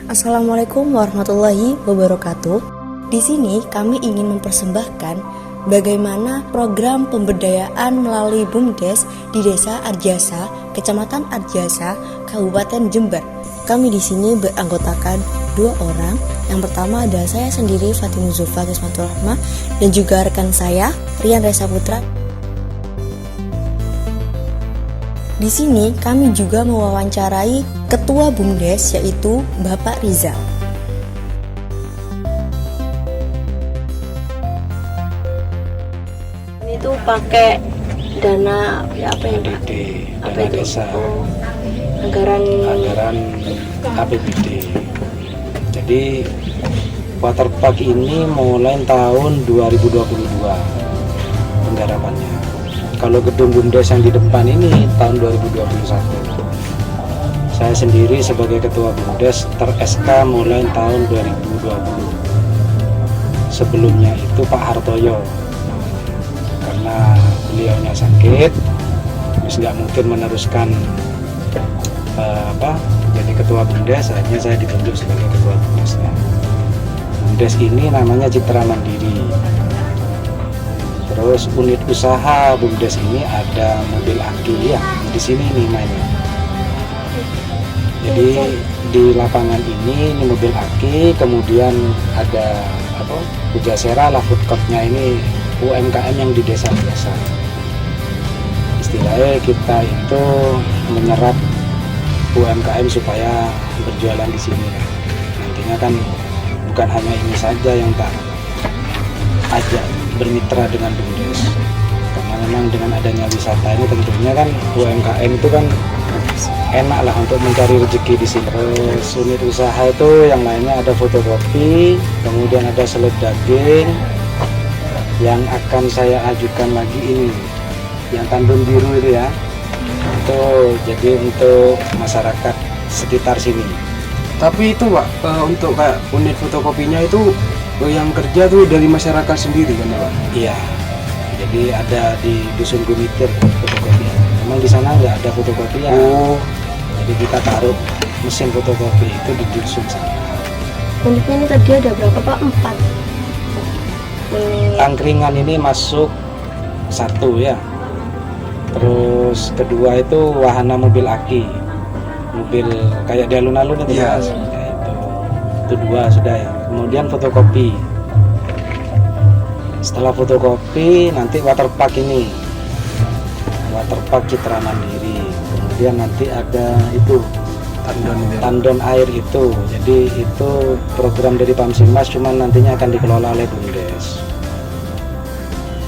Assalamualaikum warahmatullahi wabarakatuh. Di sini kami ingin mempersembahkan bagaimana program pemberdayaan melalui BUMDes di Desa Arjasa, Kecamatan Arjasa, Kabupaten Jember. Kami di sini beranggotakan 2 orang. Yang pertama adalah saya sendiri, Fatimah Zulfa Kismatul Rahmah, dan juga rekan saya, Rian Reza Putra. Di sini kami juga mewawancarai Ketua BUMDes, yaitu Bapak Rizal. Ini tuh pakai dana apa ya, Pak? Dana desa. Anggaran APBD. Jadi waterpark ini mulai tahun 2022 penggarapannya. Kalau gedung BUMDes yang di depan ini tahun 2021. Saya sendiri sebagai ketua BUMDes ter-SK mulai tahun 2020. Sebelumnya itu Pak Hartoyo, karena beliaunya sakit, terus nggak mungkin meneruskan jadi ketua BUMDes, akhirnya saya ditunjuk sebagai ketua BUMDesnya. BUMDes ini namanya Citra Mandiri. Terus unit usaha BUMDes ini ada mobil aki ya, di sini nih mainnya. Jadi di lapangan ini mobil aki, kemudian ada Pujasera lah, food courtnya ini UMKM yang di desa-desa. Istilahnya kita itu menyerap UMKM supaya berjualan di sini. Nantinya kan bukan hanya ini saja yang tak ajak bermitra dengan BUMDes, karena memang dengan adanya wisata ini tentunya kan UMKM itu kan enak lah untuk mencari rezeki di sini. Terus unit usaha itu yang lainnya ada fotokopi, kemudian ada seleb daging. Yang akan saya ajukan lagi ini yang tandun biru itu ya, itu jadi untuk masyarakat sekitar sini. Tapi itu Pak, untuk kayak unit fotokopinya itu yang kerja tuh dari masyarakat sendiri kan Pak? Iya, jadi ada di Dusun Gumitir fotokopi. Memang di sana nggak ada fotokopi ya. Jadi kita taruh mesin fotokopi itu di dusun sana. Unitnya ini tadi ada berapa, Pak? 4. Angkringan ini masuk 1 ya. Terus kedua itu wahana mobil aki, mobil kayak di alun-alun itu ya, itu 2 sudah ya. Kemudian fotokopi. Setelah fotokopi nanti waterpark ini, waterpark Citra Mandiri. Kemudian nanti ada itu tandon air itu. Jadi itu program dari Pamsimas, cuman nantinya akan dikelola oleh BUMDes.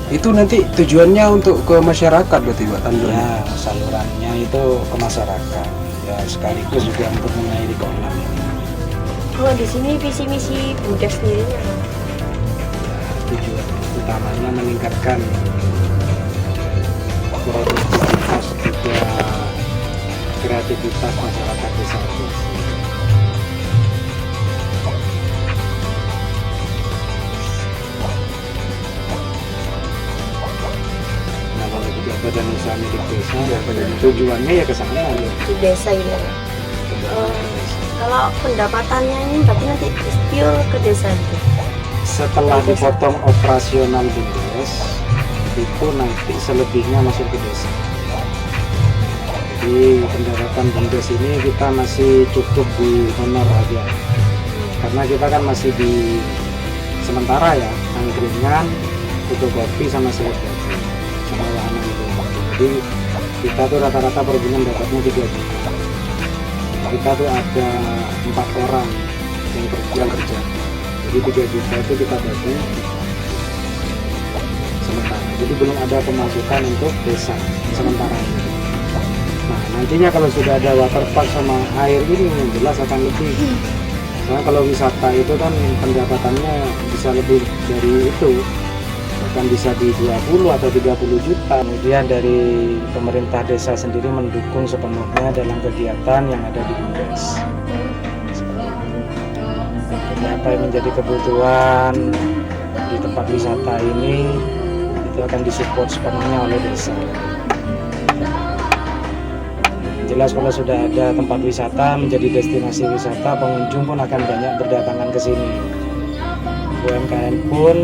Itu nanti tujuannya untuk ke masyarakat berarti Pak tandon? Ya, salurannya itu ke masyarakat. Ya sekaligus juga untuk mengairi kolam ini. Kalau di sini visi misi BUMDes sendiri apa? Tujuan utamanya meningkatkan produktivitas juga kreativitas masyarakat desa. Namanya juga badan usaha milik desa, tujuannya ya ke sana ya. Di desa ini. Kalau pendapatannya ini berarti nanti pure ke desa itu. Setelah dipotong operasional BUMDes, itu nanti selebihnya masuk ke desa. Jadi pendapatan BUMDes ini kita masih cukup di honor aja, karena kita kan masih di sementara ya, angkringan, fotokopi sama seleb daging, sama wahana itu. Jadi kita tuh rata-rata per bulan dapatnya 3 juta. Kita tuh ada 4 orang yang kerja. Jadi 3 juta itu kita bagi sementara. Jadi belum ada pemasukan untuk desa sementara ini. Nah nantinya kalau sudah ada waterpark sama air ini jelas akan lebih. Karena kalau wisata itu kan pendapatannya bisa lebih dari itu, bahkan bisa di 20 atau 30 juta. Kemudian dari pemerintah desa sendiri mendukung sepenuhnya dalam kegiatan yang ada di BUMDes. Jadi apa yang menjadi kebutuhan di tempat wisata ini itu akan disupport sepenuhnya oleh desa. jelas kalau sudah ada tempat wisata menjadi destinasi wisata, pengunjung pun akan banyak berdatangan ke sini. UMKM pun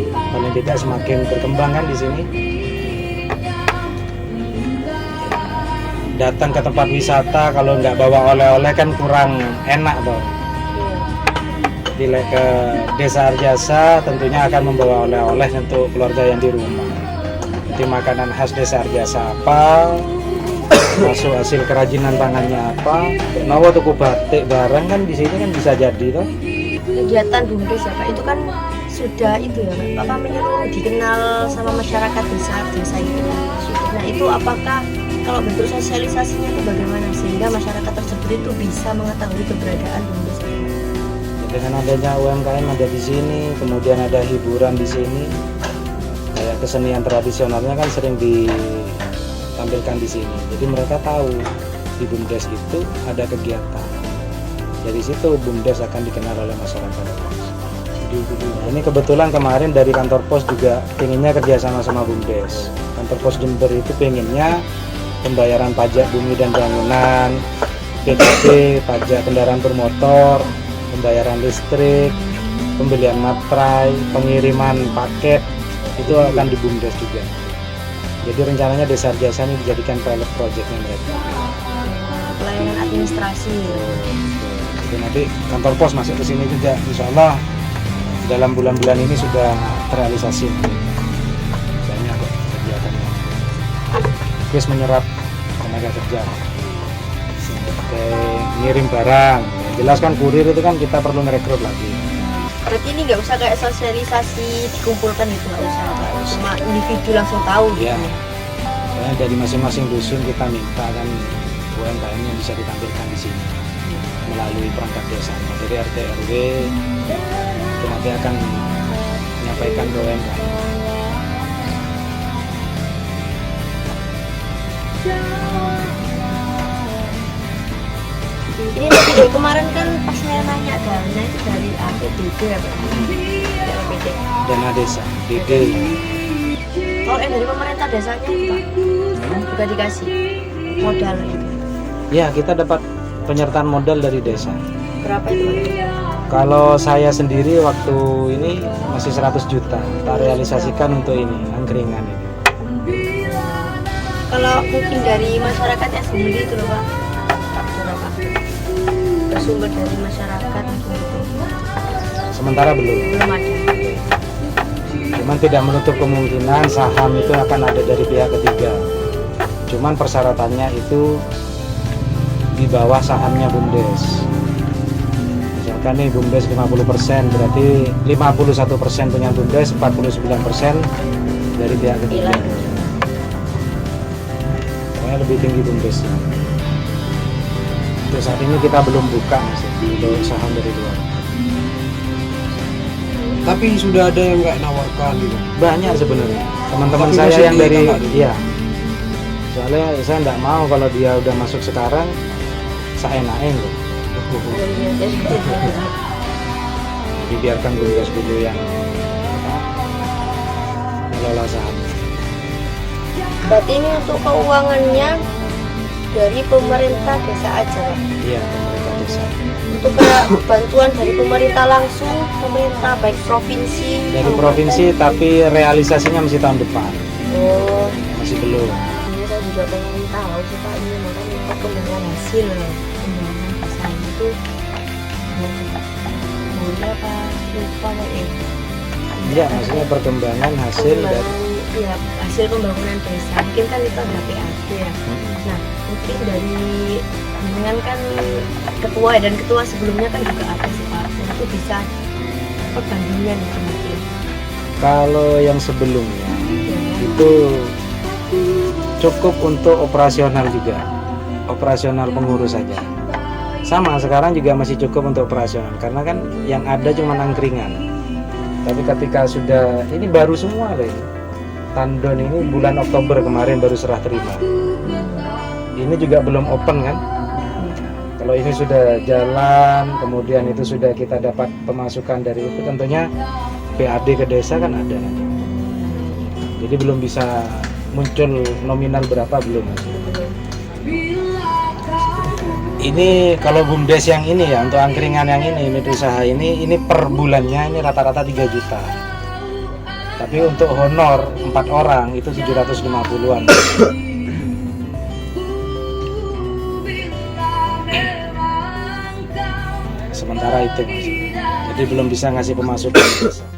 paling tidak semakin berkembang kan di sini. Datang ke tempat wisata kalau nggak bawa oleh-oleh kan kurang enak toh. Jadi ke Desa Arjasa tentunya akan membawa oleh-oleh untuk keluarga yang di rumah. Jadi makanan khas Desa Arjasa apa, masuk hasil kerajinan tangannya apa, nawa tuku batik barang kan di sini kan bisa jadi toh. Kegiatan BUMDes ya Pak, itu kan sudah itu ya Pak, apa menyeluruh dikenal sama masyarakat desa itu. Nah itu apakah kalau bentuk sosialisasinya itu bagaimana sehingga masyarakat tersebut itu bisa mengetahui keberadaan BUMDes? Dengan adanya UMKM ada di sini, kemudian ada hiburan di sini, kayak kesenian tradisionalnya kan sering ditampilkan di sini. Jadi mereka tahu di BUMDes itu ada kegiatan. Dari situ BUMDes akan dikenal oleh masyarakat. Nah, ini kebetulan kemarin dari kantor pos juga pengennya kerjasama sama BUMDes. Kantor pos Jember itu pengennya pembayaran pajak bumi dan bangunan, PKB, pajak kendaraan bermotor, pembayaran listrik, pembelian materai, pengiriman paket itu akan di BUMDes juga. Jadi rencananya Desa Arjasa ini dijadikan pilot projectnya mereka. Pelayanan administrasi. Jadi nanti kantor pos masuk ke sini juga, insya Allah dalam bulan-bulan ini sudah terrealisasi. Banyak kok kegiatannya. Terus menyerap tenaga kerja. Seperti ngirim barang. Yang jelas kan kurir itu kan kita perlu merekrut lagi. Berarti ini nggak usah kayak sosialisasi dikumpulkan gitu, nggak usah Pak. Cuma individu langsung tahu gitu. Ya. Soalnya dari masing-masing dusun kita minta kan UMKM yang bisa ditampilkan di sini melalui perangkat desanya. Jadi RT RW itu nanti akan menyampaikan ke UMKM. Ini dari kemarin kan pas saya nanya dana itu dari APBD ya Pak? Dari APBD. Dana desa, DD. Kalau dari pemerintah desanya itu Pak, juga dikasih modal itu. Ya, kita dapat penyertaan modal dari desa. Berapa itu Pak? Kalau saya sendiri waktu ini masih 100 juta tak realisasikan untuk ini, angkringan ini. Kalau mungkin dari masyarakatnya sendiri itu loh Pak, berapa? Bersumber dari masyarakat gitu. Sementara belum. Belum ada. Cuman tidak menutup kemungkinan saham itu akan ada dari pihak ketiga. Cuman persyaratannya itu di bawah sahamnya BUMDes. Misalkan nih BUMDes 50%, berarti 51% punya BUMDes, 49% dari pihak ketiga. Pokoknya lebih tinggi BUMDesnya. Terus saat ini kita belum buka masih untuk saham dari luar. Tapi sudah ada yang nggak nawarkan gitu. Banyak sebenarnya teman-teman Tapi saya masih yang dari ditolak gitu? iya. Soalnya saya nggak mau kalau dia udah masuk sekarang saya enakin loh. Jadi biarkan BUMDes dulu yang mengelola saham. Berarti ini untuk keuangannya dari pemerintah desa aja Pak? Iya, pemerintah desa. Untuk kayak bantuan dari pemerintah langsung, pemerintah baik provinsi. Dari kabupaten. provinsi tapi realisasinya masih tahun depan. Oh, Masih belum. ini saya juga pengen tahu sih Pak, ini makanya perkembangan hasil pembangunan desa itu boleh apa lupa Pak ya? Iya, maksudnya perkembangan hasil dari ya, hasil pembangunan desa. Mungkin kan itu ada PAD ya. Nah, mungkin dari dengan kan ketua dan ketua sebelumnya kan juga ada sih Pak. Nah, itu bisa perbandingan itu mungkin. kalau yang sebelumnya itu cukup untuk operasional juga, operasional pengurus saja. Sama sekarang juga masih cukup untuk operasional karena kan yang ada cuma angkringan. Tapi ketika sudah ini baru semua loh ini. Tandon ini bulan Oktober kemarin baru serah terima. Ini juga belum open kan? Kalau ini sudah jalan, kemudian itu sudah kita dapat pemasukan dari itu, tentunya PAD ke desa kan ada. Jadi belum bisa muncul nominal berapa belum. Ini kalau BUMDes yang ini ya, untuk angkringan yang ini, unit usaha ini per bulannya ini rata-rata 3 juta. Tapi untuk honor 4 orang itu 750-an. Sementara itu Mas. Jadi belum bisa ngasih pemasukan.